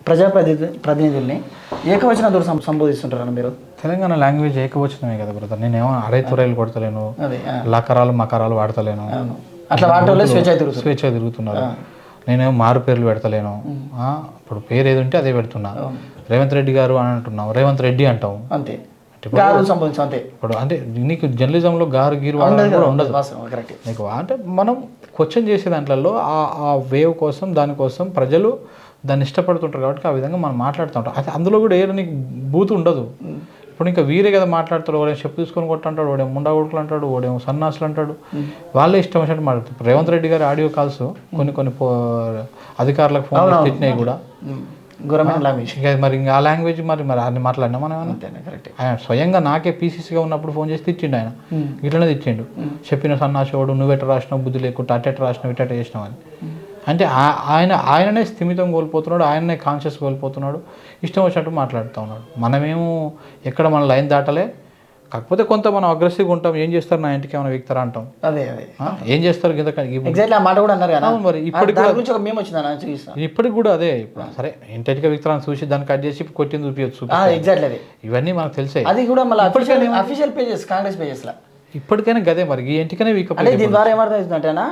ప్రతినిధుల్ని ఏకవచనంతో సంబోధిస్తుంటారని మీరు? తెలంగాణ లాంగ్వేజ్ ఏకవచనమే కదా బ్రదర్. నేనేమో అరే తురైలు కొడతలేను, లకరాలు మకరాలు వాడతలేను, అట్లా వాడటం స్వేచ్ఛ తిరుగుతున్నారు. నేనేమో మారు పేర్లు పెడతలేను. ఇప్పుడు పేరు ఏది ఉంటే అదే పెడుతున్నా. రేవంత్ రెడ్డి గారు అని అంటున్నావు, రేవంత్ రెడ్డి అంటావు అంతే. ఇప్పుడు అంటే నీకు జర్నలిజంలో గారు గీరు వాడడం కూడా ఉండదు నీకు. అంటే మనం క్వశ్చన్ చేసే దాంట్లో ఆ వేవ్ కోసం దానికోసం ప్రజలు దాన్ని ఇష్టపడుతుంటారు కాబట్టి ఆ విధంగా మనం మాట్లాడుతూ ఉంటాం. అయితే అందులో కూడా ఏ నీకు బూతు ఉండదు. ఇప్పుడు ఇంకా వీరే కదా మాట్లాడతారు. వాడేమో చెప్పు తీసుకొని కొట్టంటాడు, వాడేమో ముండా కొడుకులు అంటాడు, వాడేమో సన్నాసులు అంటాడు. వాళ్ళే ఇష్టం వచ్చినట్టు మాట్లాడుతారు. రేవంత్ రెడ్డి గారి ఆడియో కాల్స్ కొన్ని అధికారులకు ఫోన్ తిట్టినాయి కూడా మరి ఇంకా ఆ లాంగ్వేజ్ మరి అన్ని మాట్లాడినా మనం ఆయన స్వయంగా నాకే పీసీసీగా ఉన్నప్పుడు ఫోన్ చేసి తిట్టిండు. ఆయన ఇట్లనే తిట్టిండు, చెప్పిన సన్నాసోడు నువ్వెట రాసినావు, బుద్ధి లేకుండా అట్టెట రాసినావు, ఇట్టెట చేసినావు అని. అంటే ఆయననే స్థిమితం కోల్పోతున్నాడు, ఆయననే కాన్షియస్ కోల్పోతున్నాడు, ఇష్టం వచ్చినట్టు మాట్లాడుతూ ఉన్నాడు. మనమేమో ఎక్కడ మన లైన్ దాటలే. కాకపోతే కొంత మనం అగ్రెసివ్గా ఉంటాం. ఏం చేస్తారు, నా ఇంటికి ఏమైనా వీక్తారా అంటాం. ఏం చేస్తారు మాట కూడా అన్నారు కదా మరి. ఇప్పటికి కూడా అదే. ఇప్పుడు సరే ఇంటికి వీక్తారా చూసి దాన్ని కట్ చేసి కొట్టింది చూపించచ్చు. ఇవన్నీ మనకు తెలిసే. అది కూడా అఫీషియల్ పేజెస్, కాంగ్రెస్ పేజెస్ ఇప్పటికైనా గదే మరి ఈ ఇంటికనే వీక్. దీని ద్వారా ఏమర్థమవుతుందంటేనా,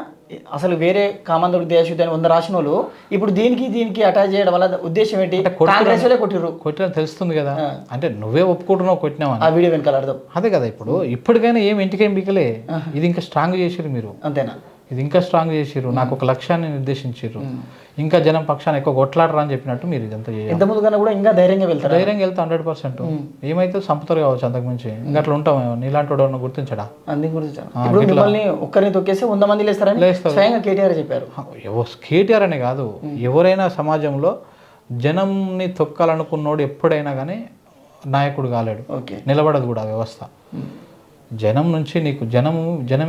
అసలు వేరే కామందుడు దేశం 100 రాసిన వాళ్ళు ఇప్పుడు దీనికి అటాచ్ చేయడం వల్ల ఉద్దేశం ఏంటి? కొట్టిన తెలుస్తుంది కదా. అంటే నువ్వే ఒప్పుకుంటున్నావు కొట్టినావు ఆ వీడియో వెనకాల అర్థం అదే కదా. ఇప్పుడు ఇప్పటికైనా ఏం ఇంటికేం బీకలే. ఇది ఇంకా స్ట్రాంగ్ చేసిరు మీరు. అంతేనా? ఇది ఇంకా స్ట్రాంగ్ చేసిర్రు, నాకు ఒక లక్ష్యాన్ని నిర్దేశించారు, ఇంకా జనం పక్షాన్ని ఎక్కువ కొట్లాడరా అని చెప్పినట్టు మీరు ఇదంతా ఎంత ముందుగా కూడా ఇంకా ధైర్యంగా వెళ్తా 100%. ఏమైతే సంపతలు కావచ్చు అంతకుమించి. ఇంకా అట్లా ఉంటాం. నీలాంటి వాడు గుర్తించడా? మిమ్మల్ని ఒక్కరిని తొక్కేసి 100 మంది లేస్తారు. కేటీఆర్ చెప్పారు. కేటీఆర్ అనే కాదు, ఎవరైనా సమాజంలో జనంని తొక్కాలనుకున్నోడు ఎప్పుడైనా కానీ నాయకుడు కాలేడు, నిలబడదు కూడా వ్యవస్థ. జనం నుంచి నీకు జనం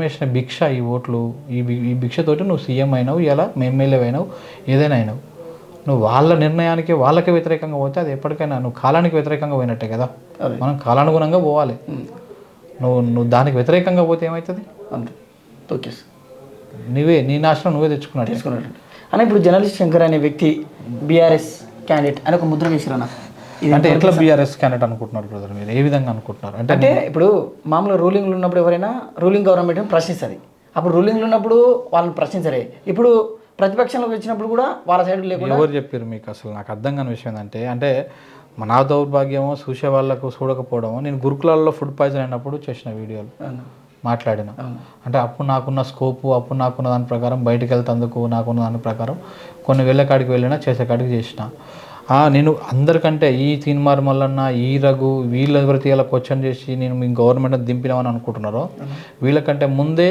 వేసిన భిక్ష ఈ ఓట్లు. ఈ భిక్షతోటి నువ్వు సీఎం అయినావు, ఇలా ఎమ్మెల్యే అయినావు, ఏదైనా అయినావు. నువ్వు వాళ్ళ నిర్ణయానికి వాళ్ళకి వ్యతిరేకంగా పోతే అది ఎప్పటికైనా నువ్వు కాలానికి వ్యతిరేకంగా పోయినట్టే కదా. మనం కాలానుగుణంగా పోవాలి. నువ్వు దానికి వ్యతిరేకంగా పోతే ఏమవుతుంది? నీ నాశనం నువ్వే తెచ్చుకున్నాడు అని. ఇప్పుడు జర్నలిస్ట్ శంకర్ అనే వ్యక్తి బీఆర్ఎస్ క్యాండిడేట్ అని ఒక ముద్ర వేసిరన్నా. అంటే ఎట్లా బీఆర్ఎస్ క్యాండిడేట్ అనుకుంటున్నారు బ్రదర్ మీరు? ఏ విధంగా అనుకుంటున్నారు? అంటే ఇప్పుడు మామూలుగా రూలింగ్లో ఉన్నప్పుడు ఎవరైనా రూలింగ్ గవర్నమెంట్ని ప్రశ్నిస్తుంది. అప్పుడు రూలింగ్లో ఉన్నప్పుడు వాళ్ళని ప్రశ్నించరే. ఇప్పుడు ప్రతిపక్షంలోకి వచ్చినప్పుడు కూడా వాళ్ళ సైడ్ లేకుండా ఎవరు చెప్పారు మీకు? అసలు నాకు అర్థం కాని విషయం ఏంటంటే, అంటే నా దౌర్భాగ్యమో చూసే వాళ్ళకు చూడకపోవడమో. నేను గురుకులాల్లో ఫుడ్ పాయిజన్ అయినప్పుడు చేసిన వీడియోలు మాట్లాడిన. అంటే అప్పుడు నాకున్న స్కోపు, అప్పుడు నాకున్న దాని ప్రకారం బయటకు వెళ్తేందుకు నాకున్న దాని ప్రకారం కొన్ని వేళ్ళ కాడికి వెళ్ళినా చేసే కాడికి చేసిన. నేను అందరికంటే ఈ తీన్మార్ మల్లన్న, ఈ రఘు, వీళ్ళ ఎవరైతే ఇలా క్వశ్చన్ చేసి నేను మీ గవర్నమెంట్ దింపినామని అనుకుంటున్నారో వీళ్ళకంటే ముందే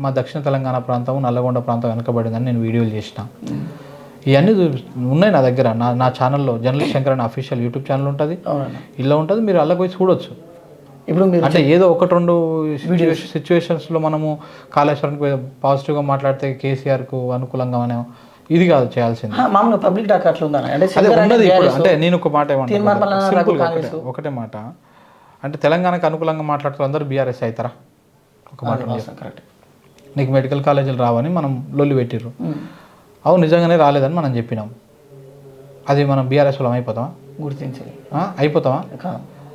మా దక్షిణ తెలంగాణ ప్రాంతం, నల్లగొండ ప్రాంతం వెనకబడిందని నేను వీడియోలు చేసిన. ఇవన్నీ ఉన్నాయి నా దగ్గర. నా ఛానల్లో జర్నలిస్ట్ శంకర్ అనే అఫీషియల్ యూట్యూబ్ ఛానల్ ఉంటుంది, ఇలా ఉంటుంది. మీరు అలా పోయి చూడొచ్చు. ఇప్పుడు అంటే ఏదో 1-2 సిచ్యువేషన్స్లో మనము కాళేశ్వరానికి పాజిటివ్గా మాట్లాడితే కేసీఆర్కు అనుకూలంగా మనం ఇది కాదు చేయాల్సింది. మామూలుగా పబ్లిక్ టాక్ అట్లా ఉందా? అంటే నేను ఒక మాట ఏమంటాను, ఒకటే మాట. అంటే తెలంగాణకు అనుకూలంగా మాట్లాడుతూ అందరూ బీఆర్ఎస్ అవుతారా? ఒక మాట కరెక్ట్. నీకు మెడికల్ కాలేజీలు రావని మనం లొల్లి పెట్టిర్రు. అవును నిజంగానే రాలేదని మనం చెప్పినాం. అది మనం బీఆర్ఎస్ వాళ్ళం అయిపోతామా? గుర్తించాలి అయిపోతామా?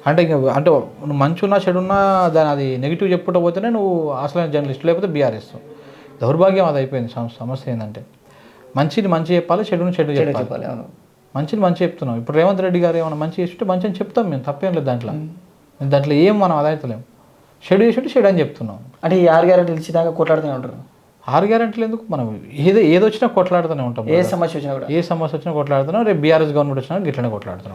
అంటే ఇంకా అంటే నువ్వు మంచి ఉన్నా చెడున్నా దాని అది నెగిటివ్ చెప్పుకుంటూ పోతేనే నువ్వు అసలైన జర్నలిస్ట్, లేకపోతే బీఆర్ఎస్. దౌర్భాగ్యం అది అయిపోయింది. సమస్య ఏంటంటే మంచిని మంచి చెప్పాలి, చెడుని చెడు చెప్పాలి. మంచిని మంచి చెప్తున్నాం. ఇప్పుడు రేవంత్ రెడ్డి గారు ఏమైనా మంచి చేస్తుంటే మంచి అని చెప్తాం మేము, తప్పేం లేదు దాంట్లో ఏం మనం అదైతలేము. చెడు చేస్తుంటే చెడు అని చెప్తున్నాం. అంటే ఈ 6 గ్యారెంటీలు ఇచ్చేదాకా కొట్లాడుతూనే ఉంటారు. 6 గ్యారెంటీలు ఎందుకు? మనం ఏదో వచ్చినా కొట్లాడుతూనే ఉంటాం. ఏ సమస్య వచ్చినా కొట్లాడుతున్నాం. రేపు బీఆర్ఎస్ గవర్నమెంట్ వచ్చినా ఇట్లనే కొట్లాడుతున్నాం.